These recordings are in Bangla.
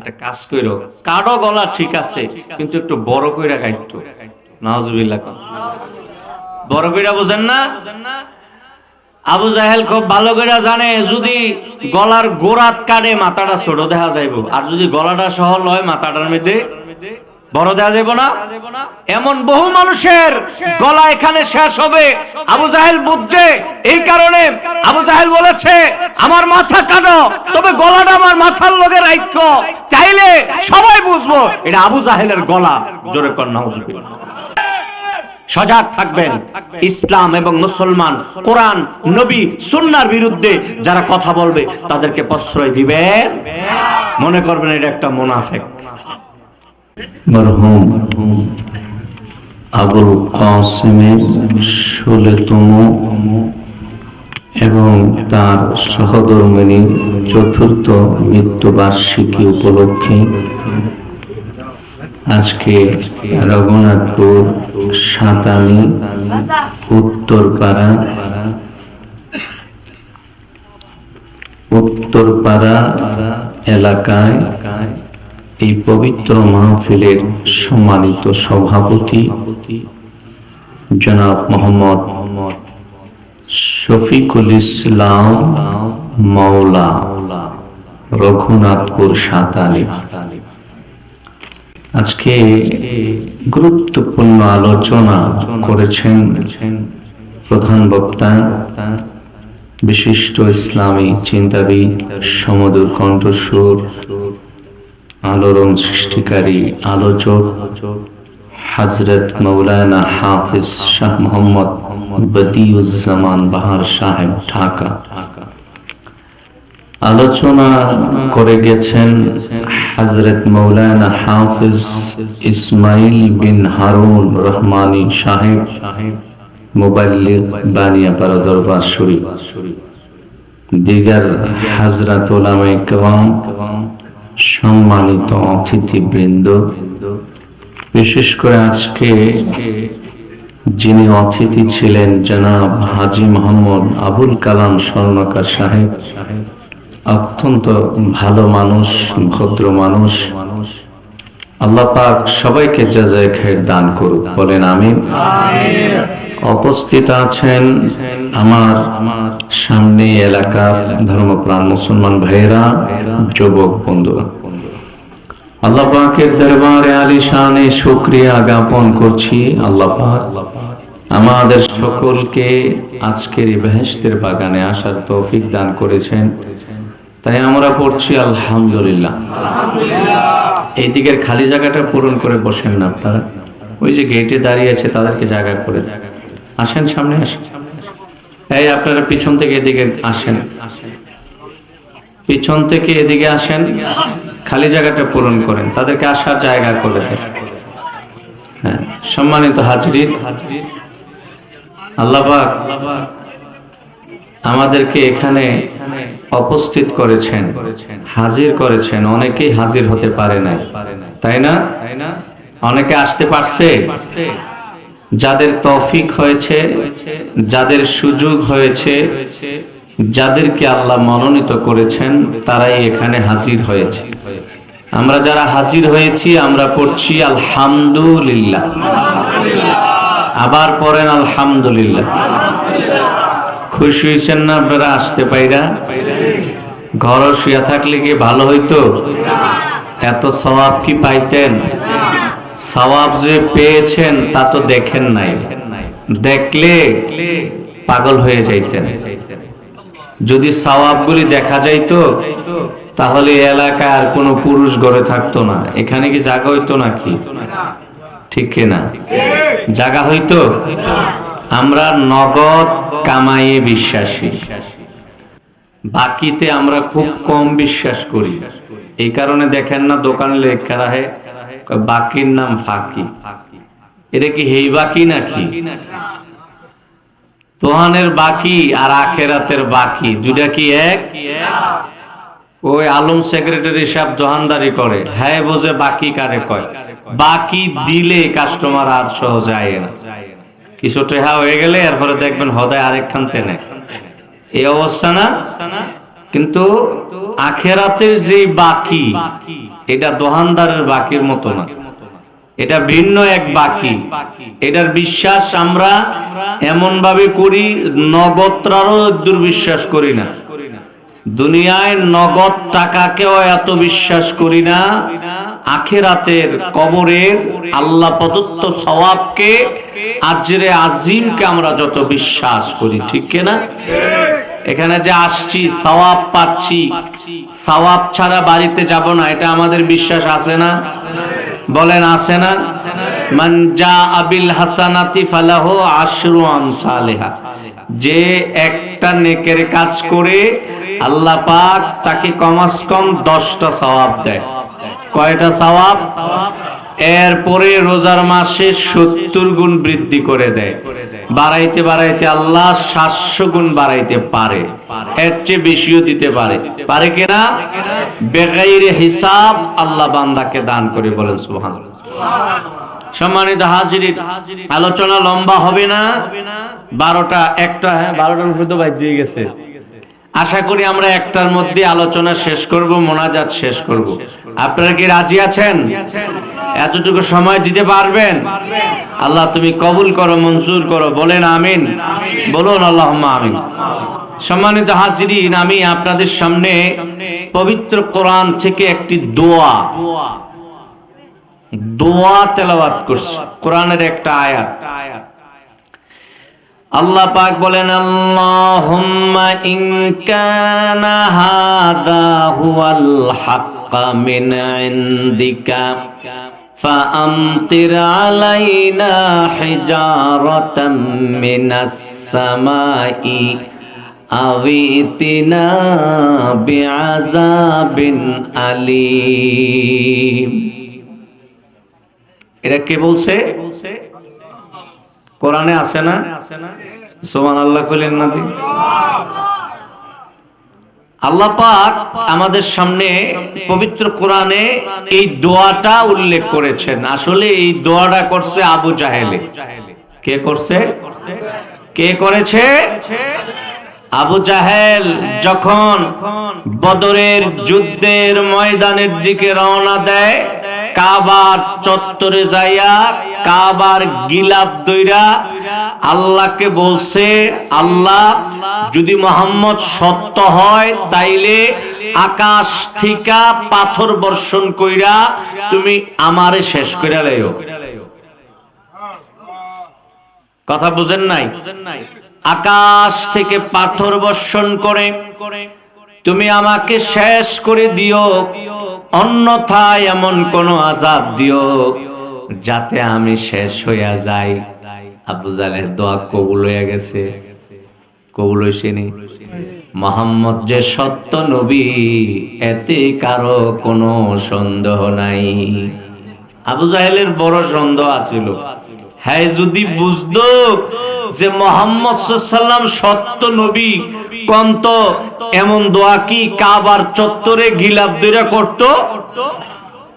একটা কাজ কইরো, কারো গলা ঠিক আছে কিন্তু একটু বড় কইরা গাইতো। নাউজুবিল্লাহ। বড় কইরা বুঝেন না? আবু জাহেল খুব ভালো করে জানে যদি গলার গোড়াত কাটে মাথাটা ছোট দেখা যাইব, আর যদি গলাটা সহল হয় মাথাটার মধ্যে বড় দেখা যাইব না। এমন বহু মানুষের গলা এখানে শেষ হবে। আবু জাহেল বুঝছে, এই কারণে আবু জাহেল বলেছে আমার মাথা কাটো, তবে গলাটা আমার মাথার লগে রাখো, চাইলে সবাই বুঝবো এটা আবু জাহেলের গলা। জোরে কর নাউজুবিল্লাহ। সজাগ থাকবেন। ইসলাম এবং মুসলমান, কোরআন, নবী, সুন্নাহর বিরুদ্ধে যারা কথা বলবে তাদেরকে প্রশ্রয় দিবেন, মনে করবেন এটা একটা মুনাফিক। মরহুম আবুল কাসিমের 16তম এবং তার সহধর্মিণীর 4র্থ মৃত্যুবার্ষিকী উপলক্ষে আজকে রঘুনাথপুর সাতানি উত্তরপাড়া এলাকায় এই পবিত্র মাহফিলের সম্মানিত সভাপতি জনাব মোহাম্মদ শফিকুল ইসলাম মাওলা, রঘুনাথপুর সাতানি, আজকে গুরুত্বপূর্ণ আলোচনা করেছেন প্রধান বক্তা, বিশিষ্ট ইসলামী চিন্তাবিদ, সমুদর কণ্ঠস্বর, আলোড়ন সৃষ্টিকারী আলোচক হযরত মাওলানা হাফিজ শাহ মোহাম্মদ বদিউজ্জামান বাহার সাহেব, ঢাকা। আলোচনা করে গেছেন হযরত মাওলানা হাফিজ ইসমাইল বিন হারুন রহমানী সাহেব, মুবাল্লিগ, বানিয়াপাড়া দরবার শরীফ। দিগার হযরত উলামায়ে কেরাম, সম্মানিত অতিথিবৃন্দ, বিশেষ করে আজকে যিনি অতিথি ছিলেন জনাব হাজী মোহাম্মদ আবুল কালাম স্বর্ণকার সাহেব, অত্যন্ত ভালো মানুষ, ভদ্র মানুষ। আল্লাহ পাক সবাইকে জাযায়ে খায়ের দান করুক, বলেন আমিন। উপস্থিত আছেন আমার সামনে এলাকার ধর্মপ্রাণ মুসলমান ভাইয়েরা, যুবক বন্ধুরা, আল্লাহ পাকের দরবারে আলিশানে শুকরিয়া জ্ঞাপন করছি। আল্লাহ পাক আমাদের সকলকে আজকের এই বেহেশতের বাগানে আসার তৌফিক দান করেছেন, তাই আমরা পড়ছি আলহামদুলিল্লাহ। এই দিকের খালি জায়গাটা পূরণ করে বসেন না আপনারা, ওই যে গেটে দাঁড়িয়ে আছে তাদেরকে জায়গা করে আসেন, সামনে আসেন। এই আপনারা পিছন থেকে এদিকে আসেন, পিছন থেকে এদিকে আসেন, খালি জায়গাটা পূরণ করেন, তাদেরকে আসার জায়গা করে দেন। হ্যাঁ, সম্মানিত হাজরিন, আল্লাহ পাক আমাদেরকে এখানে উপস্থিত করেছেন, হাজির করেছেন। অনেকেই হাজির হতে পারে না, তাই না? অনেকে আসতে পারছে। যাদের তৌফিক হয়েছে, যাদের সুযোগ হয়েছে, যাদেরকে আল্লাহ মনোনীত করেছেন, তারাই এখানে হাজির হয়েছে। আমরা যারা হাজির হয়েছি আমরা পড়ছি আলহামদুলিল্লাহ। আবার পড়েন আলহামদুলিল্লাহ। খুশি হয়েছেন না আপনারা আসতে পাইরা? ঘর শুয়ে থাকলে কি ভালো হইতো? এত সওয়াব কি পাইতেন? সওয়াব যে পেয়েছেন তা তো দেখেন নাই, দেখলে পাগল হয়ে যাইতেন। যদি সওয়াবগুলি দেখা যাইতো তাহলে এলাকায় আর কোনো পুরুষ ঘরে থাকতো না। এখানে কি জায়গা হইতো নাকি? ঠিক কিনা? জায়গা হইতো? আমরা নগদ কামাইয়ে বিশ্বাসী, বাকিতে আমরা খুব কম বিশ্বাস করি। এই কারণে দেখেন না দোকানে লেখা রাখে বাকির নাম ফাঁকি। এটা কি হেই বাকি নাকি? দোহানের বাকি আর আখেরাতের বাকি দুইটা কি এক? ওই আলম সেক্রেটারি সাহেব দোহানদারি করে, হ্যাঁ বোঝে বাকি কারে কয়। বাকি দিলে কাস্টমার আর সহজে আয় না, কিছু টেহা হয়ে গেলে এরপরে দেখবেন হদায় আরেকখান তেনে। এই অবস্থা না? কিন্তু আখেরাতের যে বাকি, এটা দোকানদারের বাকির মতো না, এটা ভিন্ন এক বাকি। এটার বিশ্বাস আমরা এমন ভাবে করি, নগদরারও দুর্বিশ্বাস করি না। দুনিয়ায় নগদ টাকাকেও এত বিশ্বাস করি না, আখেরাতের কবরের আল্লাহ প্রদত্ত সওয়াবকে, আজরে আজিমকে আমরা যত বিশ্বাস করি, ঠিক কিনা? এখানে যে আসছি সওয়াব পাচ্ছি, সওয়াব ছাড়া বাড়িতে যাব না, এটা আমাদের বিশ্বাস আছে না? বলেন আছে না? মান জা আবিল হাসানাতি ফালাহু আশরু আমসালিহা, যে একটা নেকের কাজ করে আল্লাহ পাক তাকে কমাস কম 10টা সওয়াব দেয়। কয়টা সওয়াব? এরপরে রোজার মাসে 70 গুণ বৃদ্ধি করে দেয়। বাড়াইতে বাড়াইতে আল্লাহ 700 গুণ বাড়াইতে পারে, এর চেয়ে বেশিও দিতে পারে। পারে কিনা? বেগাইরে হিসাব আল্লাহ বান্দাকে দান করে। বলেন সুবহানাল্লাহ। সম্মানিত হাজিরিন, আলোচনা লম্বা হবে না, 12টা 1টা, হ্যাঁ 12টার উপরে তো বাজে গেছে। আশা করি আমরা 1টার মধ্যে আলোচনা শেষ করব, মোনাজাত শেষ করব। আপনারা কি রাজি আছেন? এতটুকু সময় দিতে পারবেন? আল্লাহ তুমি কবুল করো, মঞ্জুর করো। বলেন আমিন। বলুন আল্লাহুম্মা আমিন। সম্মানিত হাজিরিন, আমি আপনাদের সামনে পবিত্র কোরআন থেকে একটি দোয়া তেলাওয়াত করছি, কোরআনের একটা আয়াত। আল্লাহ পাক বলেন, আল্লাহুম্মা ইন কানা হাযা হুয়াল হাক্কা মিন ইনদিকা ফাআমতির আলাইনা হিজারাতাম মিনাস সামাই আবিতিনা বিআযাবিন আলীম। এটা কে বলছে? কোরআনে আছে না? সুবহানাল্লাহ বলেন না? আল্লাহ পাক আমাদের সামনে পবিত্র কোরআনে এই দোয়াটা উল্লেখ করেছেন। আসলে এই দোয়াটা করছে আবু জাহেলে। কে করছে? কে করেছে? আবু জাহেল যখন বদরের যুদ্ধের ময়দানের দিকে রওনা দেয়, কাবার চত্বরে যাইয়া কাবার গিলাফ দইরা আল্লাহকে বলছে, আল্লাহ যদি মুহাম্মদ সত্য হয় তাইলে আকাশ থেকে পাথর বর্ষণ কইরা তুমি আমারে শেষ কইরা লইও। কথা বুঝেন নাই? আকাশ থেকে পাথর বর্ষণ করে তুমি আমাকে শেষ করে দিও, অন্যথায় এমন কোন আযাব দিও যাতে আমি শেষ হইয়া যাই। আবু জাহেলের দোয়া কবুল হয়ে গেছে। কবুল হইছেনি? মুহাম্মদ যে সত্য নবী, এতে কারো কোনো সন্দেহ নাই। আবু জাহেলের বড় সন্দেহ আছিল, হ্যাঁ যদি বুঝতো যে মুহাম্মদ সাল্লাল্লাহু আলাইহি ওয়াসাল্লাম সত্য নবী, কন্ত এমন দোয়া কি কাবার চত্বরে গিলাফ দইরা করত?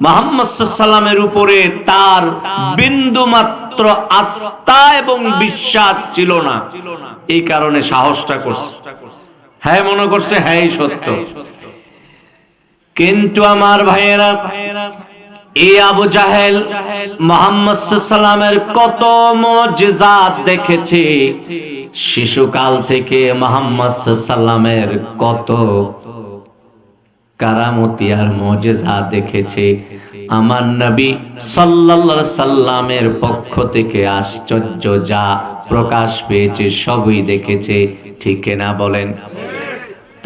মুহাম্মদ সাল্লাল্লাহু আলাইহি ওয়াসাল্লামের উপরে তার বিন্দু মাত্র আস্থা এবং বিশ্বাস ছিল না, এই কারণে সাহসটা করছে। হ্যাঁ মনে করছে হ্যাঁ সত্য। কিন্তু আমার ভাইয়েরা, এই আবু জাহেল মুহাম্মদ সাল্লাল্লাহু আলাইহি ওয়াসাল্লামের কত মুজিজাত দেখেছে, শিশুকাল থেকে মুহাম্মদ সাল্লাল্লাহু আলাইহি ওয়াসাল্লামের কত কারামতি আর মুজিজা দেখেছে। আমার নবী সাল্লাল্লাহু আলাইহি ওয়াসাল্লামের পক্ষ থেকে আশ্চর্য যা প্রকাশ পেয়েছে সবই দেখেছে, ঠিক না বলেন?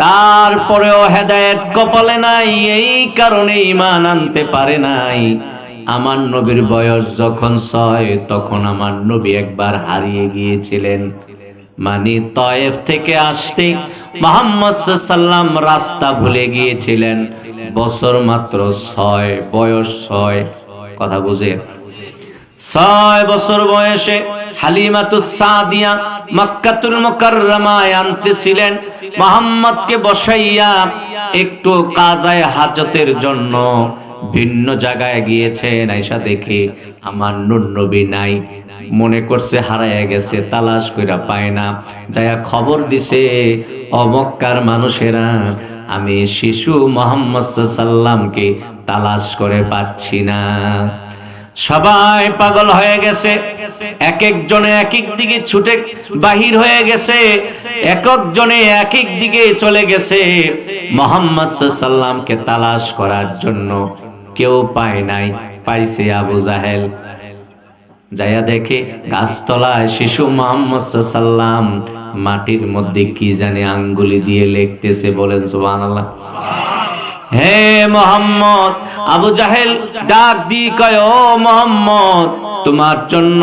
তারপরেও হেদায়েত কপালে নাই, এই কারণে ঈমান আনতে পারে নাই। আমার নবীর বয়স যখন 6 তখন আমার নবী একবার হারিয়ে গিয়েছিলেন। মানে তায়েফ থেকে আসতে মুহাম্মদ সাল্লাল্লাহু আলাইহি ওয়াসাল্লাম রাস্তা ভুলে গিয়েছিলেন। বছর মাত্র 6, বয়স 6। কথা বুঝে? 6 বছর বয়সে হালিমাতুস সাদিয়া মক্কাতুল মুকাররমায় আনতেছিলেন। মুহাম্মদকে বসাইয়া একটু কাজায়ে হাজতের জন্য ভিন্ন জায়গায় গিয়েছেন। আয়েশা দেখে আমার নূর নবী নাই, মনে করছে হারায়া গেছে, তালাশ কইরা পায় না। যায়া খবর দিছে ও মক্কার মানুষেরা, আমি শিশু মুহাম্মদ সাল্লামকে তালাশ করে পাচ্ছি না। সবাই পাগল হয়ে গেছে, এক একজনে এক এক দিকে ছুটে বাহির হয়ে গেছে, এক একজনে এক এক দিকে চলে গেছে মুহাম্মদ সাল্লামকে তালাশ করার জন্য। কেউ পায় নাই, পাইছে আবু জাহেল। যাইয়া দেখে গাছতলায় শিশু মুহাম্মদ সাল্লাম মাটির মধ্যে কি জানে আঙ্গুলি দিয়ে লিখতেছে। বলেন সুবহানাল্লাহ। হে মোহাম্মদ, আবু জাহেল ডাক দি কয়, ও মোহাম্মদ, তোমার জন্য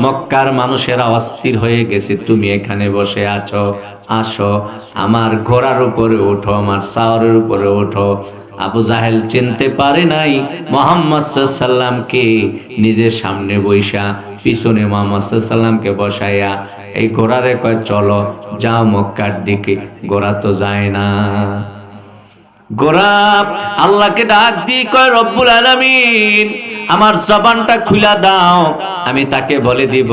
মক্কার মানুষেরা অস্থির হয়ে গেছে, তুমি এখানে বসে আছো, আসো আমার ঘোড়ার উপরে ওঠো, আমার সাওয়ারের উপরে ওঠো। আবু জাহেল চিনতে পারে নাই মুহাম্মদ সাল্লামকে, নিজের সামনে বৈশা পিছনে মুহাম্মদ সাল্লামকে বসাইয়া এই ঘোড়ারে কয়, চলো যাও মক্কার দিকে। ঘোড়া তো যায় না। গোরা আল্লাহকে ডাক দিয়ে কয়, রব্বুল আলামিন আমার জবানটা খুলা দাও, আমি তাকে বলে দিব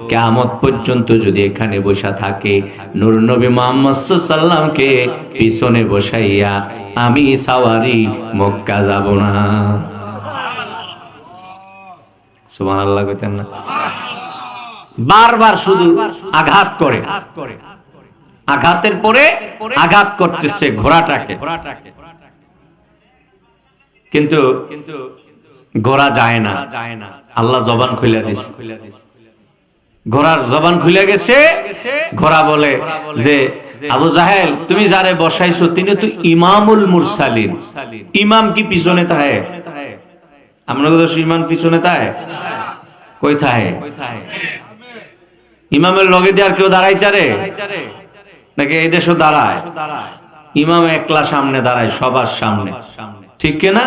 কিয়ামত পর্যন্ত যদি এখানে বসা থাকে নূর নবী মুহাম্মদ সাল্লামকে পিছনে বসাইয়া আমি সাওয়ারি মক্কা যাব না। সুবহানাল্লাহ কইতেন না? বারবার শুধু আঘাত করে, আঘাতের পরে আঘাত করতেছে ঘোড়াটাকে, কিন্তু ঘোড়া যায় না। আল্লাহ জবান খুলে দিছে, ঘোড়ার জবান খুলে গেছে। ঘোড়া বলে যে, আবু জাহেল তুমি যারে বসাইছো তিনি তো ইমামুল মুরসালিন। ইমাম কি পিছনে থাকে? আমরা তো ইমাম পিছনে থাকে, কই থাকে? ইমামের লগে দিয়ে আর কেউ দাঁড়াইতারে নাকি এই দেশও দাঁড়ায়? ইমাম একলা সামনে দাঁড়ায়, সবার সামনে, ঠিক কিনা?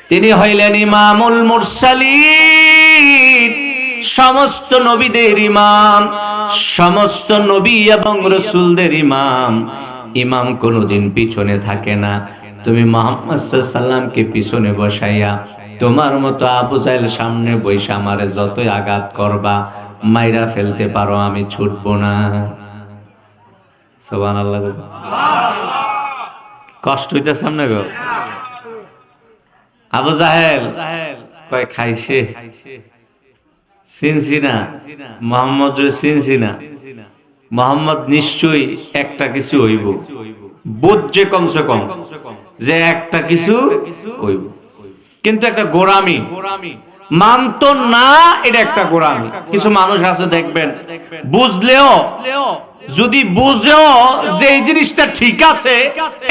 তিনি হইলেন ইমামুল মুরসালিন, সমস্ত নবীদের ইমাম, সমস্ত নবী এবং রাসূলদের ইমাম। ইমাম কোনোদিন পিছনে থাকে না। তুমি মুহাম্মদ সাল্লামকে পিছনে বসাইয়া তোমার মতো আবু জাহেল সামনে বইসা আমারে যতই আঘাত করবা, মাইরা ফেলতে পারো, আমি ছুটবো না। সুবহানাল্লাহ। কষ্ট হইতেছে সামনে গো। আবু জাহেল কয়, খাইছে, চিনছি না মোহাম্মদ, চিনছি না। মোহাম্মদ নিশ্চয়ই একটা কিছু হইব, বুঝছে কমসে কম যে একটা কিছু হইব, কিন্তু একটা গোরামি মানতো না। এটা একটা গোরামি। কিছু মানুষ আছে দেখবেন, বুঝলেও যদি বুঝেও যে এই জিনিসটা ঠিক আছে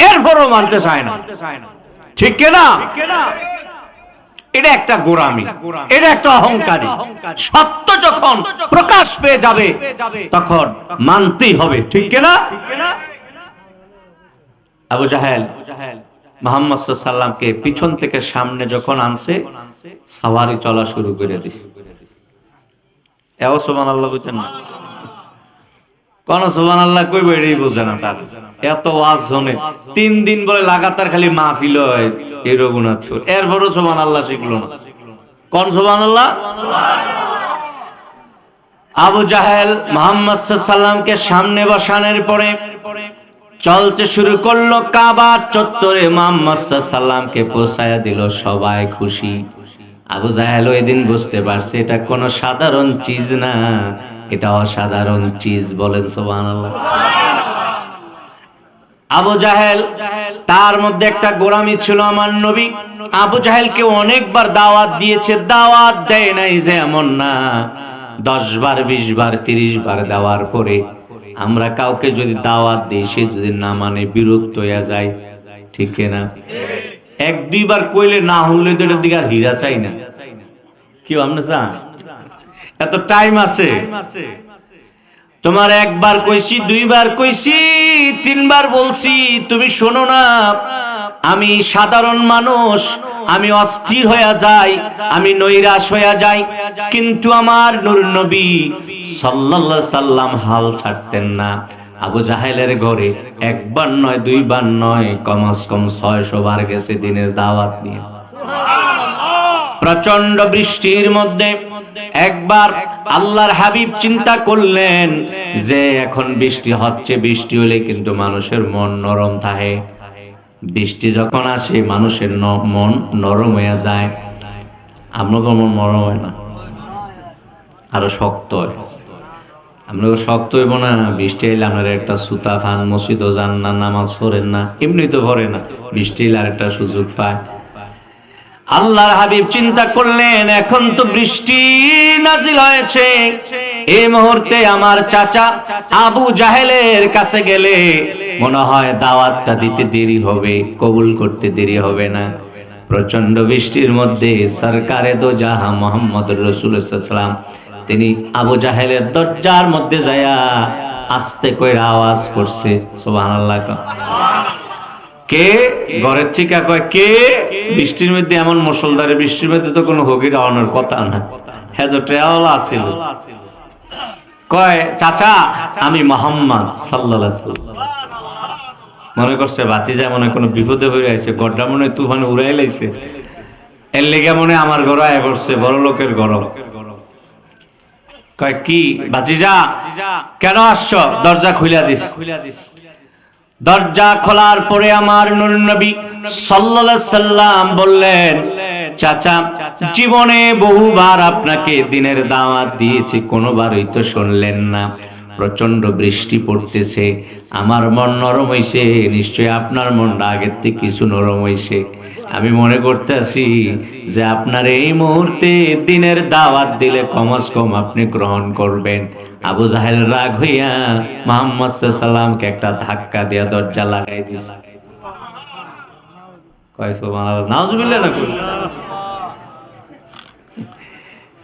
এরপরও মানতে চায় না, ঠিক কিনা? এটা একটা গোরামি, এটা একটা অহংকারী। সত্য যখন প্রকাশ পেয়ে যাবে তখন মানতেই হবে, ঠিক কিনা? আবু জাহেল মুহাম্মদ সাল্লামকে পিছন থেকে সামনে যখন আনছে, সাওয়ারি চলা শুরু করে দিছে। এও সুবহানাল্লাহ কইতেন না? কোন সুবহানাল্লাহ কইব এটাই বুঝে না। তার এত ওয়াজ শুনে 3 দিন বলে লাগাতার খালি মাহফিল হয় এই রঘুনাথপুর, এরপরও সুবহানাল্লাহ শিখলো না। কোন সুবহানাল্লাহ? আবু জাহেল মুহাম্মদ সাল্লামকে সামনে বসানোর পরে চলতে শুরু করলো কাবা চত্বরে, মুহাম্মদ সাল্লামকে পৌঁছায়া দিল, সবাই খুশি। আবু জাহেল ওই দিন বুঝতে পারছে এটা কোনো সাধারণ চিজ না, এটা অসাধারণ চিজ। বলেন সুবহানাল্লাহ। আবু জাহেল তার মধ্যে একটা গোরামি ছিল। আমার নবী আবু জাহেলকে অনেকবার দাওয়াত দিয়েছে, দাওয়াত দেয় নাই যে এমন না। 10 বার 20 বার 30 বার দেওয়ার পরে আমরা কাউকে যদি দাওয়াত দিই, সে যদি না মানে বিরক্ত হয়ে যায়, ঠিক না? 1-2 বার কইলে না হলে তো এটার দিকে আর হীরা চাই না। কি আপনি চান? এত টাইম আছে? তোমার 1 বার কইছি, 2 বার কইছি, 3 বার বলছি, তুমি শোনো না। আমি সাধারণ মানুষ, আমি অস্থির হয়ে যাই, আমি নৈরাশ হয়ে যাই, কিন্তু আমার নূর নবী সাল্লাল্লাহু আলাইহি সাল্লাম হাল ছাড়তেন না। আবু জাহেলের ঘরে 1 বার নয় 2 বার নয়, কমস কম 600 বার গেছে দিনের দাওয়াত নিয়ে। প্রচন্ড বৃষ্টির মধ্যে একবার আল্লাহর হাবিব চিন্তা করলেন যে এখন বৃষ্টি হচ্ছে, বৃষ্টি হলে কিন্তু মানুষের মন নরম থাকে। বৃষ্টি যখন আসে মানুষের মন নরম হয়ে যায়। আপনাদের মন নরম হয় না, আরো শক্ত হয়। আপনাদের শক্ত হইব না, বৃষ্টি এলে আপনারা একটা সুতা ফান, মসজিদও যান না, নামাজ পড়েন না, এমনি তো পড়ে না, বৃষ্টি এলে আরেকটা সুযোগ পায়। আল্লাহর হাবিব চিন্তা করলেন এখন তো বৃষ্টি নাজিল হয়েছে, এই মুহূর্তে আমার চাচা আবু জাহেলের কাছে গেলে মনে হয় দাওয়াতটা দিতে দেরি হবে, কবুল করতে দেরি হবে না। প্রচন্ড বৃষ্টির মধ্যে সরকারে দো জাহা মুহাম্মদুর রাসূলুল্লাহ সাল্লাল্লাহু আলাইহি ওয়াসাল্লাম তিনি আবু জাহেলের দরজার মধ্যে যায়া আস্তে কইরা আওয়াজ করছে, সুবহানাল্লাহ। কে ঘরের থেকে কয় কে? বৃষ্টির মধ্যে, এমন মুষলধারে বৃষ্টির মধ্যে তো কোনো হগির আওয়ানোর কথা না। হ্যাঁ তো ট্রেওয়ালা আছিল। কয় চাচা আমি মুহাম্মদ সাল্লাল্লাহু আলাইহি ওয়াসাল্লাম। মনে করছে ভাতিজা মনে কোনো বিপদে হয়ে আছে, গড্ডা মনে তুফানে উড়াই লাইছে, এর লেগে মনে আমার ঘর আয় পড়ছে, বড় লোকের ঘর। কয় কি ভাতিজা কেন আসছো? দরজা খুইলা দিস। দরজা খোলার পরে আমার নূর নবী সাল্লাল্লাহু আলাইহি সাল্লাম বললেন, চাচা জীবনে বহুবার আপনাকে দিনের দাওয়াত দিয়েছি, কোনোবারই তো শুনলেন না। প্রচন্ড বৃষ্টি পড়তেছে, আমার মন নরম হইছে, নিশ্চয়ই আপনার মনটা আগের থেকে কিছু নরম হইছে। আমি মনে করতেছি যে আপনার এই মুহূর্তে দিনের দাওয়াত দিলে কমস কম আপনি গ্রহণ করবেন। আবু জাহেল রাগ হইয়া মুহাম্মদ সাল্লাল্লাহু আলাইহি সাল্লামকে একটা ধাক্কা দিয়া দরজা লাগাই দিছে। কয় সুবহানাল্লাহ, নাউজুবিল্লাহ না কই।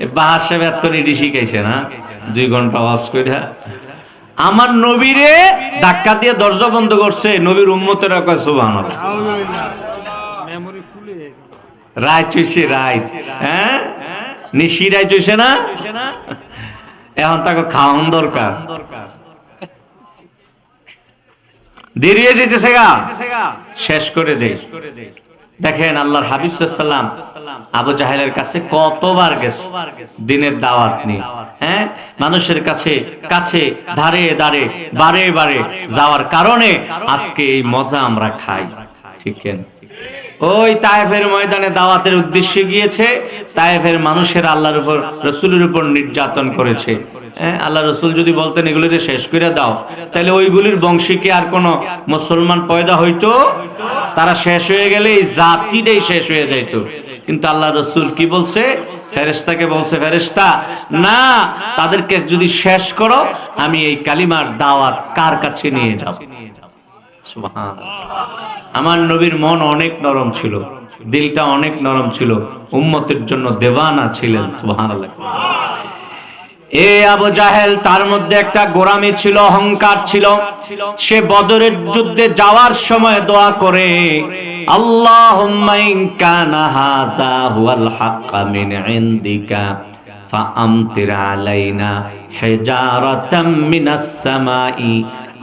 এ বাহার সাহেব করে এটি শিখাইছে না, 2 ঘন্টা ওয়াজ কইরা আমার নবীরে ধাক্কা দিয়ে দরজা বন্ধ করছে। নবীর উম্মতেরা কয় সুবহানাল্লাহ। রাইট হইছে, রাইট। হ্যাঁ নিশি রাইট হইছে না, এখন তাকে খাওয়ান দরকার। দেরি হয়ে যেতেছে গা, শেষ করে দে। দেখেন আল্লাহর হাবিব সাল্লাল্লাহু আলাইহি ওয়াসাল্লাম আবু জাহেলের কাছে কতবার গেছে দিনের দাওয়াত নিয়ে। হ্যাঁ মানুষের কাছে কাছে ধারে ধারে বারে বারে যাওয়ার কারণে আজকে এই মজা আমরা খাই। ঠিক না? ওই তায়েফের ময়দানে দাওয়াতের উদ্দেশ্যে গিয়েছে, তায়েফের মানুষের আল্লাহর উপর রাসূলের উপর নির্যাতন করেছে। আল্লাহ রাসূল যদি বলতেন এগুলিতে শেষ করে দাও, তাহলে ওইগুলির বংশে কি আর কোনো মুসলমান পয়দা হইতো? তারা শেষ হয়ে গেলে এই জাতিটাই শেষ হয়ে যাইত। কিন্তু আল্লাহ রাসূল কি বলছে? ফেরেশতাকে বলছে, ফেরেশতা না, তাদেরকে যদি শেষ করো আমি এই কালিমার দাওয়াত কার কাছে নিয়ে যাব। আমার নবীর মন অনেক নরম ছিল, দিলটা অনেক নরম ছিল, উম্মতের জন্য দেওয়ানা ছিলেন। সুবহানাল্লাহ। এ আবু জাহেল, তার মধ্যে একটা গোরামি ছিল, অহংকার ছিল। সে বদরের যুদ্ধে যাওয়ার সময় দোয়া করে, আল্লাহুম্মা ইন কানা হাযা হুয়াল হাক্কা মিন ইনদিকা ফাআমতির আলাইনা হিজারাতাম মিনাস সামাই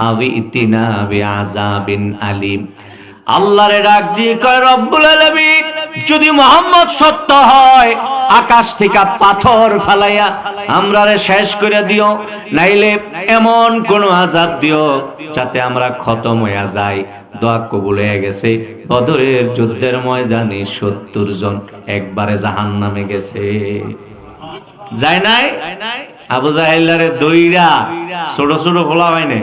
আও ইতিনা বিআযাবিন আলিম। আল্লাহরে ডাক দিয়ে কয়, রব্বুল আলামিন যদি মুহাম্মদ সত্য হয় আকাশ থেকে পাথর ফালাইয়া আমরারে শেষ করে দিও, নাইলে এমন কোন আযাব দিও যাতে আমরা খতম হইয়া যাই। দোয়া কবুল হয়ে গেছে। বদরের যুদ্ধের ময়দানে 70 জন একবারে জাহান্নামে গেছে। যায় নাই? আবু জাহেলারে দইরা ছোট ছোট খোলা হয়নি,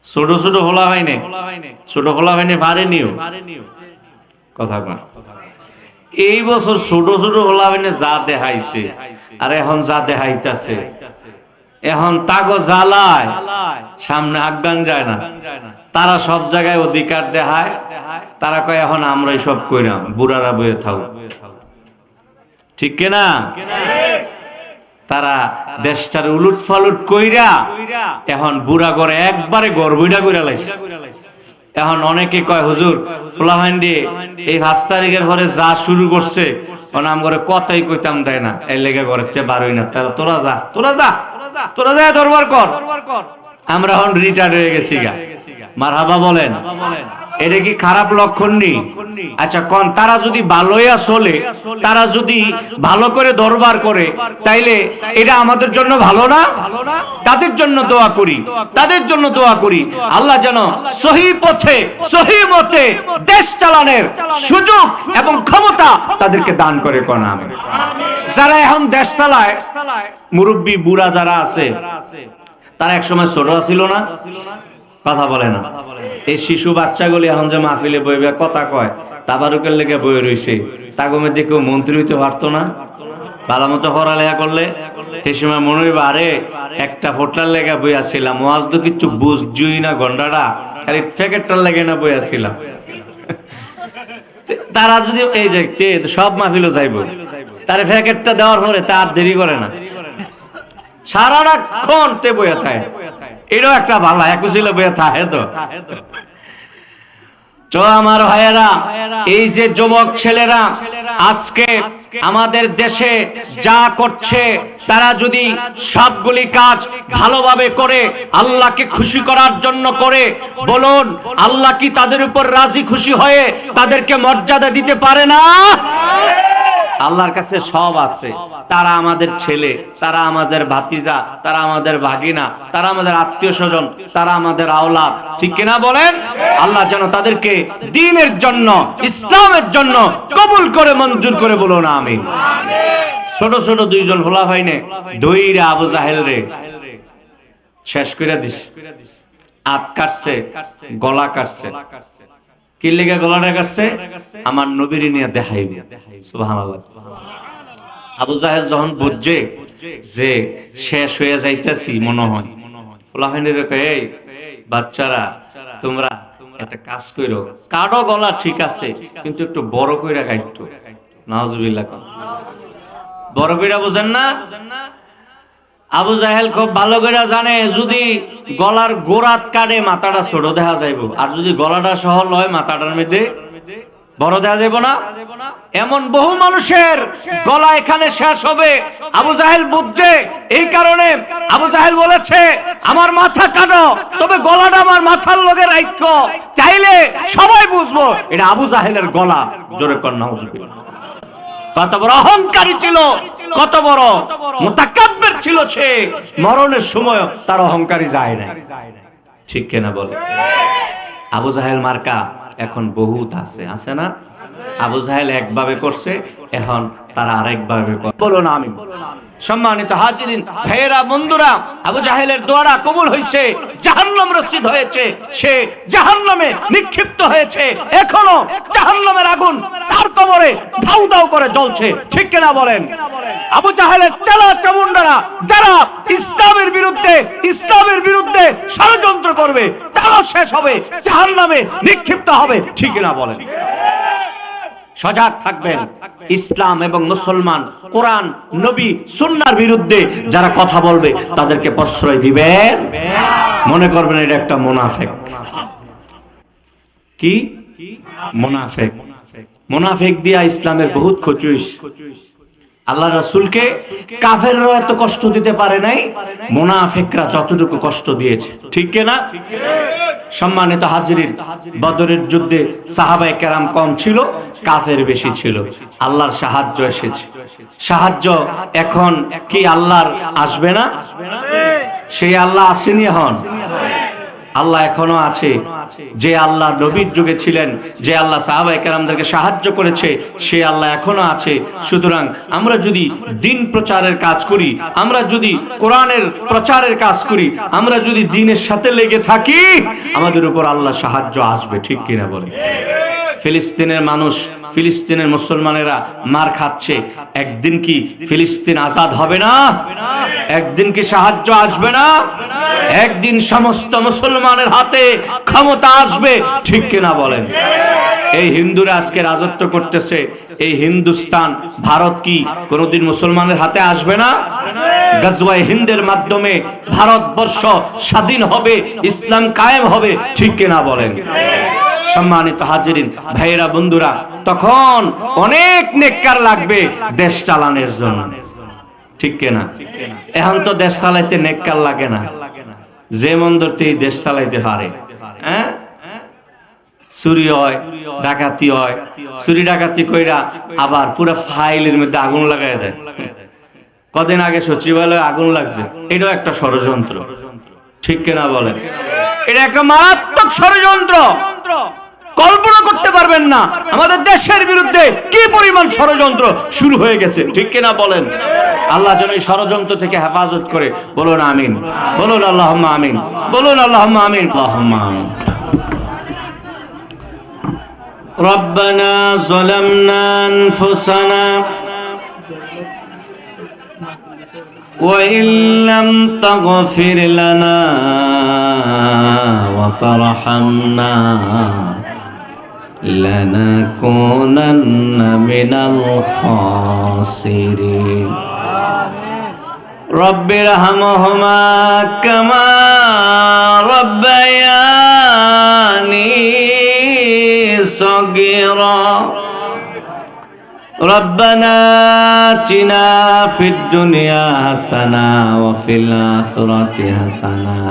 ছোট ছোট খোলা হয়নি, ছোট খোলা হয়নি পারেনিও কথা কয়। এই বছর ছোট ছোট খোলা হয়নি যা দেখাইছে, আর এখন যা দেখাইতেছে, এখন তাগো জ্বালায় সামনে আগান যায় না। তারা সব জায়গায় অধিকার দেখায়, তারা কয় এখন আমরাই সব কইরাম, বুড়ারা বয়ে থাও। ঠিক কিনা? তারা দেশটার উলুট ফালুট কইরা এখন বুড়া করে একবারে গর্বইটা কইরা লাইছে। এখন অনেকে কয় হুজুর ফুলাহান্ডি এই 5 তারিখের পরে যা শুরু করছে নাম করে কথাই কইতাম দেয় না, এই লেগে ঘরেতে বারোই না। তারা তোরা যা, তোরা যা, তোরা যা দরবার কর। আমরা এখন রিটায়ার্ড হয়ে গেছি গা। মারহাবা বলেন। এটা কি খারাপ লক্ষণ নেই? আচ্ছা কোন তারা যদি ভালোইয়া চলে, তারা যদি ভালো করে দরবার করে, তাইলে এটা আমাদের জন্য ভালো না? তাদের জন্য দোয়া করি, তাদের জন্য দোয়া করি আল্লাহ যেন সহি পথে সহি মতে দেশ চালানোর সুযোগ এবং ক্ষমতা তাদেরকে দান করে। কোন আমিন। যারা এখন দেশ চালায়, মুরব্বী বুড়া যারা আছে, তারা একসময় ছোট ছিল না? কথা বলে না। এই শিশু বাচ্চাগুলি এখন যে মাহফিলে বইবে কথা কয়, তাবারুকের লেগে বই রইছে, তাগমে দেখে মন্ত্রী হইতে পারতো না? ভালো মতো পড়ালেখা করলে সেই সময় মনে হইবা আরে একটা ফোটার লেগে বই আসছিলাম, ওয়াজ তো কিচ্ছু বুঝছুই না, গন্ডাটা খালি প্যাকেটটার লেগে না বই আসছিলাম। তারা যদি এই যে সব মাহফিলও যাইব, তার প্যাকেটটা দেওয়ার পরে তার দেরি করে না, সারাক্ষণ তে বইয়া থাকে। এটাও একটা ভালো এক ছিল বইয়া থাকে। তো আমার ভাইয়েরা, এই যে যুবক ছেলেরা আজকে আমাদের দেশে যা করছে, তারা যদি সবগুলি কাজ ভালোভাবে করে, আল্লাহকে খুশি করার জন্য করে, বলুন আল্লাহ কি তাদের উপর রাজি খুশি হয়ে তাদেরকে মর্যাদা দিতে পারে না? আল্লাহর কাছে সব আছে। তারা আমাদের ছেলে, তারা আমাদের ভাতিজা, তারা আমাদের ভাগিনা, তারা আমাদের আত্মীয় স্বজন, তারা আমাদের আওলাদ, ঠিক কিনা বলেন? আল্লাহ যেন তাদেরকে দ্বীনের জন্য, ইসলামের জন্য কবুল করে মঞ্জুর করে, বলুন আমিন। ছোট ছোট দুইজন ফোলা ভাইনে দইরা আবু জাহেল রে শেষ করে দিস, হাত কাটছে, গলা কাটছে। কি লেগে গলাটা কাটছে? আমার নবীর নিয়ে দেখাইবে। সুবহানাল্লাহ। আবু জাহেল যখন বুঝছে যে শেষ হয়ে যাইতেছি মনে হয়, ফুলাহানির এই বাচ্চারা তোমরা একটা কাজ করো, কাটো গলা ঠিক আছে কিন্তু একটু বড় কইরা গাইতো। নাউজুবিল্লাহ। বড় কইরা বুঝেন না? আবু জাহেল খুব ভালো করে জানে যদি গলার গোড়াত কাটে মাথাটা ছোট দেখা যাইব, আর যদি গলাটা সহল হয় মাথাটার মধ্যে বড় দেখা যাইব না? এমন বহু মানুষের গলা এখানে শেষ হবে। আবু জাহেল বুঝছে, এই কারণে আবু জাহেল বলেছে আমার মাথা কাটো, তবে গলাটা আমার মাথার লগে রাখো, চাইলে সবাই বুঝবো এটা আবু জাহেলের গলা। জোরে কর নাউজুবিল্লাহ। কত বড় অহংকারী ছিল, কত বড় মুতাকাব্বির ছিল সে, মরণের সময় তার অহংকারী যায় না, ঠিক কিনা বলে? আবু জাহেল মার্কা এখন বহুত আছে, আছে না? আবু জাহেল একভাবে করছে, এখন তারা আরেকভাবে করে, বলুন আমিন। সম্মানিত হাজিরিন, ভাইয়েরা, বন্ধুরা, আবু জাহেলের দোয়াটা কবুল হয়েছে, জাহান্নাম রসিদ হয়েছে, সে জাহান্নামে নিক্ষিপ্ত হয়েছে, এখনো জাহান্নামের আগুন তার কবরে দাউ দাউ করে জ্বলছে, ঠিক কিনা বলেন? আবু জাহেলের চেলা চামুন্ডারা যারা ইসলামের বিরুদ্ধে ষড়যন্ত্র করবে, তারাও শেষ হবে, জাহান্নামে নিক্ষিপ্ত হবে, ঠিক কিনা বলেন? সজাগ থাকবেন। ইসলাম এবং মুসলমান, কোরআন, নবী, সুন্নাহর বিরুদ্ধে যারা কথা বলবে তাদেরকে প্রশ্রয় দিবেন। মনে করবেন এটা একটা মুনাফিক। কি মুনাফিক? মুনাফিক দিয়া ইসলামের বহুত ক্ষতি হইছে। আল্লাহ রাসূলকে কাফেররা এত কষ্ট দিতে পারে নাই, মুনাফিকরা যতটুকু কষ্ট দিয়েছে, ঠিক কি না? সম্মানিত হাজিরিন, বদরের যুদ্ধে সাহাবায়ে কেরাম কম ছিল, কাফের বেশি ছিল। আল্লাহর সাহায্য এসেছে। সাহায্য এখন কি আল্লাহর আসবে না? সেই আল্লাহ আসেনি এখন? আল্লাহ এখনো আছে। যে আল্লাহ নবীর যুগে ছিলেন, যে আল্লাহ সাহাবায়ে কেরামদেরকে সাহায্য করেছে, সে আল্লাহ এখনো আছে। সুতরাং আমরা যদি দ্বীন প্রচারের কাজ করি, আমরা যদি কোরআনের প্রচারের কাজ করি, আমরা যদি দ্বীনের সাথে লেগে থাকি, আমাদের উপর আল্লাহ সাহায্য আসবে, ঠিক কিনা বলে? ফিলিস্তিনের মানুষ, ফিলিস্তিনের মুসলমানেরা মার খাচ্ছে, একদিন কি ফিলিস্তিন আজাদ হবে না? একদিন কি সাহায্য আসবে না? একদিন সমস্ত মুসলমানের হাতে ক্ষমতা আসবে, ঠিক কিনা বলেন? এই হিন্দুরা আজকে রাজত্ব করতেছে, এই হিন্দুস্তান, ভারত কি কোনোদিন মুসলমানের হাতে আসবে না? গজওয়ায়ে হিন্দের মাধ্যমে ভারতবর্ষ স্বাধীন হবে, ইসলাম কায়েম হবে, ঠিক কিনা বলেন? সম্মানিত হাজিরিন, ভাইয়েরা, বন্ধুরা, তখন অনেক নেককার লাগবে দেশ চালানোর জন্য, ঠিক কিনা? এখন তো দেশ চালাইতে নেককার লাগে না, যে মন ধরতে দেশ চালাইতে পারে। হ্যাঁ, চুরি হয়, ডাকাতি হয়, চুরি ডাকাতি কইরা আবার পুরো ফাইলের মধ্যে আগুন লাগাই দেয়। কদিন আগে সচিবালয়ে আগুন লাগছে, এটাও একটা ষড়যন্ত্র, ঠিক কিনা বলেন? এটা একটা মারাত্মক ষড়যন্ত্র, কল্পনা করতে পারবেন না আমাদের দেশের বিরুদ্ধে কি পরিমাণ ষড়যন্ত্র শুরু হয়ে গেছে, ঠিক কিনা বলেন? আল্লাহ যেন এই ষড়যন্ত্র থেকে হেফাজত করে, বলুন আমিন, বলুন আল্লাহুম্মা আমিন, বলুন আল্লাহুম্মা আমিন, আল্লাহুম্মা আমিন। রব্বানা যালামনা আনফুসানা وإن لم تغفر لنا وترحمنا لنكونن من الخاسرين رب ارحمهما كما ربياني صغيرا ربنا آتنا في الدنيا حسنة وفي الآخرة حسنة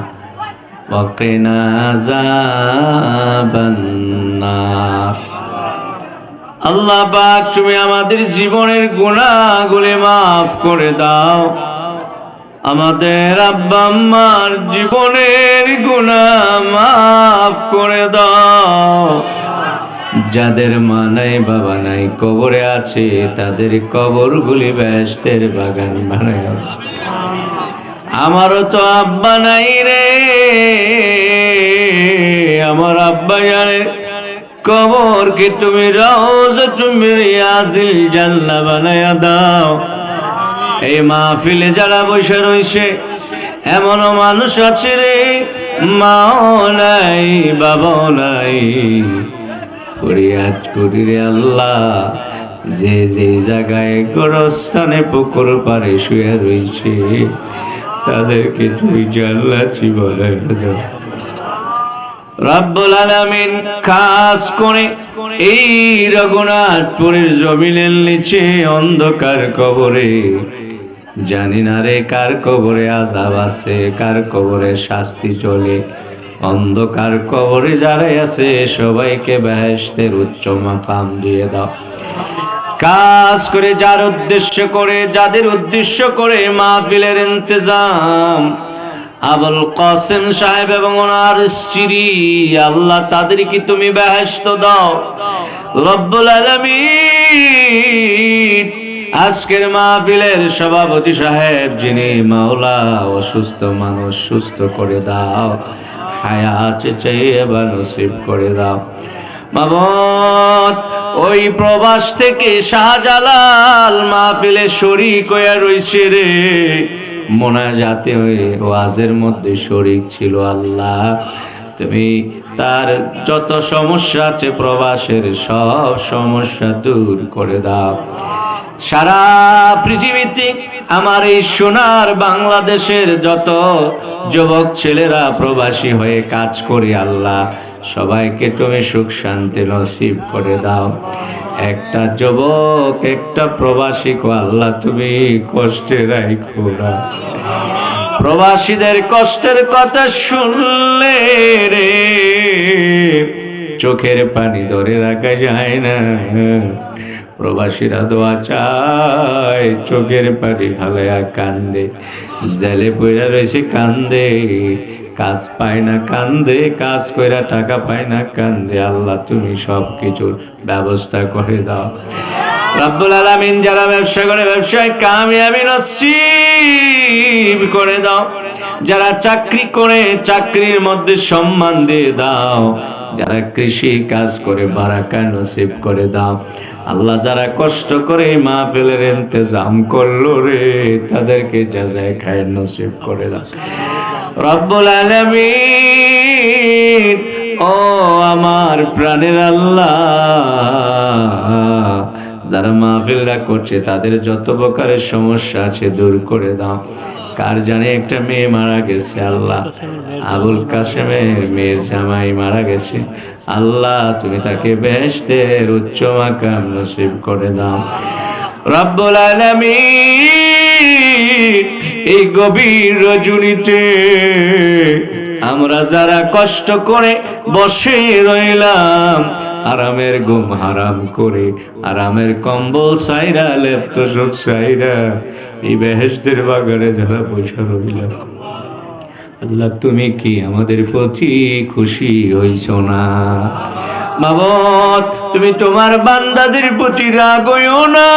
وقنا عذاب النار আল্লাহ পাক তুমি আমাদের জীবনের গুনাহগুলি মাফ করে দাও, আমাদের আব্বা আম্মার জীবনের গুনাহ মাফ করে দাও, যাদের মা নাই বাবা নাই কবরে আছে তাদের কবরগুলি বেহেশতের বাগান বানায়। আমারও তো আব্বা নাই রে, আমার আব্বা জানে কবরকে তুমি রাউযাতুম মিন রিয়াজিল জান্নাহ বানায়া দাও। এই মাহফিলে যারা বসে রইছে এমনও মানুষ আছে রে, মাও নাই বাবাও নাই, ফরিয়াদ করি রে আল্লাহ, যে যে জায়গায় গোরস্থানে পুকুর পাড়ে শুয়ে রয়েছে তাদেরকে তুই জান্নাতি বানায়া দাও রব্বুল আলামিন। খাস করে এই রঘুনাথপুরের জমিনের নিচে অন্ধকার কবরে, জানি না রে কার কবরে আযাব আছে, কার কবরে শাস্তি চলে, অন্ধকার কবরে যারা আছে সবাইকে বেহেশতের উচ্চ মাকাম দিয়ে দাও। কাজ করে যার উদ্দেশ্য করে, যাদের উদ্দেশ্য করে মাহফিলের ইন্তজাম, আবুল কাসেম সাহেব এবং ওনার স্ত্রী, আল্লাহ তাদেরকে তুমি বেহেশত দাও রব্বুল আলামিন। আজকের মাহফিলের সভাপতি সাহেব যিনি মাওলা, অসুস্থ মানুষ সুস্থ করে দাও, হায়াত চাইবা নসিব করে দাও মাবুদ। ওই প্রবাস থেকে শাহজালাল মাহফিলে শরীক হয়ে রইছে রে, মোনাজাতে ওয়াজের মধ্যে শরীক ছিল। আল্লাহ তুমি তার যত সমস্যা আছে প্রবাসের সব সমস্যা দূর করে দাও। সারা পৃথিবীতে আমার এই সোনার বাংলাদেশের যত যুবক ছেলেরা প্রবাসী হয়ে কাজ করে আল্লাহ সবাইকে তুমি সুখ শান্তি নসিব করে দাও। একটা যুবক একটা প্রবাসীকে আল্লাহ তুমি কষ্টে রাখো না। প্রবাসীদের কষ্টের কথা শুনলে রে চোখের পানি ধরে রাখা যায় না। প্রবাসীরা দোয়া চায়, চোখের পানি ফালাইয়া কান্দে, জেলে পইরা রয়েছে কান্দে, কাজ পায় না কান্দে, কাজ কইরা টাকা পায় না কান্দে। আল্লাহ তুমি সব কিছুর ব্যবস্থা করে দাও রব্বুল আলামিন। যারা ব্যবসা করে ব্যবসায় কামিয়াবি নসিব করে দাও, যারা চাকরি করে চাকরির মধ্যে সম্মান দিয়ে দাও, যারা কৃষি কাজ করে বারাকা নসিব করে দাও। আল্লাহ যারা কষ্ট করে মাহফিলের ইন্তজাম করলো রে তাদেরকে জাযায়ে খায়ের নসিব করে দাও রব্বুল আলামিন। ও আমার প্রাণের আল্লাহ, যারা মাহফিলটা করছে তাদের যত প্রকারের সমস্যা আছে দূর করে দাও। কার জানে একটা মেয়ে মারা গেছে আল্লাহ, আবুল কাসেমের মেয়ের জামাই মারা গেছে আল্লাহ তুমি তাকে বেহেশতের উচ্চ মাকাম নসিব করে দাও রব্বুল আলামিন। এই গভীর রজনীতে আমরা যারা কষ্ট করে বসে রইলাম, আরামের ঘুম হারাম করে, আরামের কম্বল সাইরা, লেপ্ত সুখ সাইরা, এই বেহেশতের বাগানে যারা বসে রইলাম, আল্লাহ তুমি কি আমাদের প্রতি খুশি হইছ না? মাবুদ, তুমি তোমার বান্দাদের প্রতি রাগ হইও না।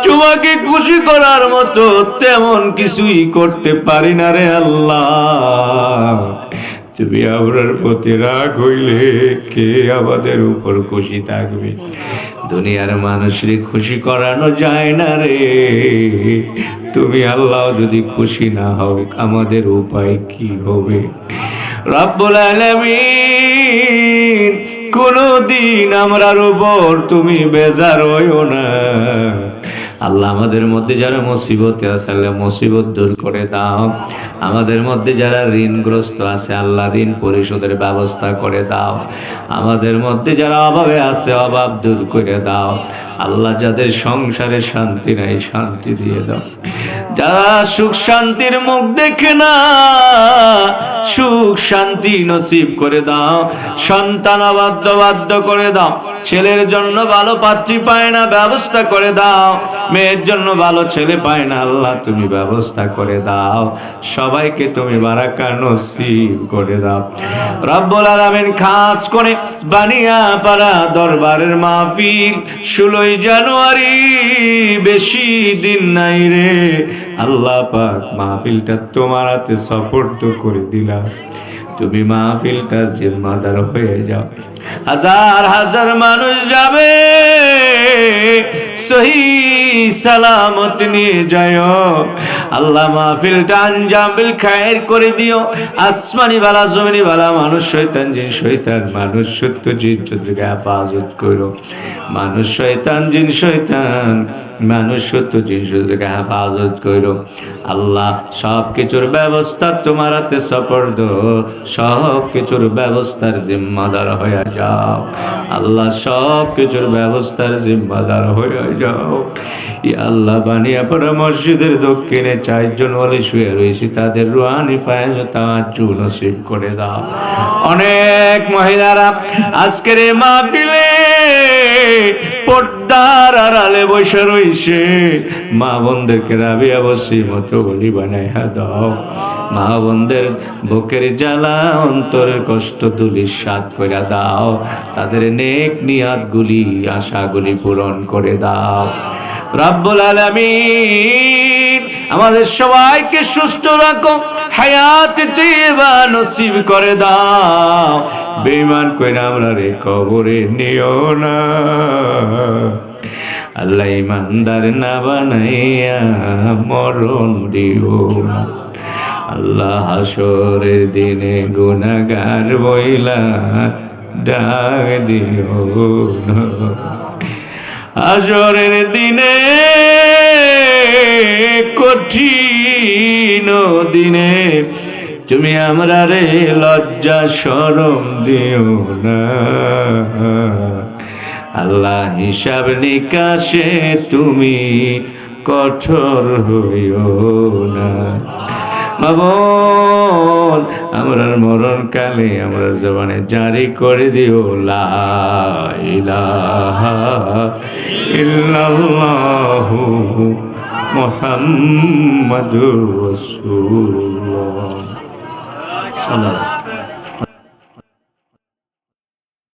তোমাকে খুশি করার মতো তেমন কিছুই করতে পারি না রে আল্লাহ। তুমি আমরার প্রতি রাগ হইলে কে আমাদের উপর খুশি থাকবে? দুনিয়ার মানুষকে খুশি করানো যায় না রে। তুমি আল্লাহ যদি খুশি না হও, আমাদের উপায় কি হবে? রব্বুল আলামিন, কোনদিন আমরার উপর তুমি বেজার হইও না। আল্লাহ, আমাদের মধ্যে যারা মুসিবতে আছে, আল্লাহ মুসিবত দূর করে দাও। আমাদের মধ্যে যারা ঋণগ্রস্ত আছে, আল্লাহ ঋণ পরিশোধের ব্যবস্থা করে দাও। আমাদের মধ্যে যারা অভাবে আছে, অভাব দূর করে দাও। আল্লাহ, যাদের সংসারে শান্তি নাই, শান্তি দিয়ে দাও। যারা সুখ শান্তির মুখ দেখে না, সুখ শান্তি নসিব করে দাও। সন্তান বাধ্য করে দাও। ছেলের জন্য ভালো পাত্রী পায় না, ব্যবস্থা করে দাও। মেয়ের জন্য ভালো ছেলে পায় না, আল্লাহ তুমি ব্যবস্থা করে দাও। সবাইকে তুমি বারাকা নসিব করে দাও রব্বুল আলামিন। খাস করে বানিয়াপাড়া দরবারের মাহফিল 16 জানুয়ারি, বেশি দিন নাই রে আল্লাহ পাক, মাহফিলটা তোমার হাতে সুপর্দ করে দিলাম। তুমি মাহফিলটা জিম্মাদার হয়ে যাও। হাজার হাজার মানুষ যাবে, সহি সালামত নিয়ে যাও। আল্লাহ, মাহফিলটা আঞ্জাম বিল খায়ের করে দিও। আসমানি বালা, জমিনি বালা, মানুষ শয়তান, জিন শয়তান, মানুষ সত্য জিন থেকে হেফাজত করো। মানুষ শয়তান, জিন শয়তান, মানুষ সত্য জিন থেকে হেফাজত করো। আল্লাহ, সব কিছুর ব্যবস্থা তোমার হাতে সুপর্দ, সব কিছুর ব্যবস্থার জিম্মাদার হয়ে যাও। আল্লাহ, সব কিছুর ব্যবস্থার জিম্মাদার হয়ে যাও। ইয়া আল্লাহ, বানিয়াপাড়া মসজিদের দক্ষিণে 4 জন ওলি শুয়ে রয়েছে, তাদের রুহানি ফায়েজ তাওয়াজ্জু নসিব করে দাও। অনেক মহিলারা আজকের এই মাহফিলে পর্দার আড়ালে বসে রয়েছে, মা বোনদেরকে রাবিয়া বসি মতো বলি বানাইয়া দাও। মা বোনদের বুকের জ্বালা, অন্তরের কষ্ট তুলি সাত করে দাও। তাদের নেক নিয়াতগুলি, আশাগুলি পূরণ করে দাও রব্বুল আলামিন। আমাদের সবাইকে সুস্থ রাখো, হায়াত তাইয়্যিবা নসিব করে দাও। বেঈমান কইরা আমরা রে কবরে নিও না আল্লাহ, ইমানদার না বানাইয়া মরণ দিও না আল্লাহ। হাসরের দিনে গুনাহগার বইলা ডাক দিও না। হাসরের দিনে, কঠিন দিনে তুমি আমরা রে লজ্জা শরম দিও না আল্লাহ। হিসাব নিকাশে তুমি কঠোর হইও না। মাবুদ, আমরার মরণ কালে আমরার জবানে জারি করে দিও লা ইলাহা ইল্লাল্লাহু মুহাম্মাদুর রাসূলুল্লাহ সাল্লাল্লাহু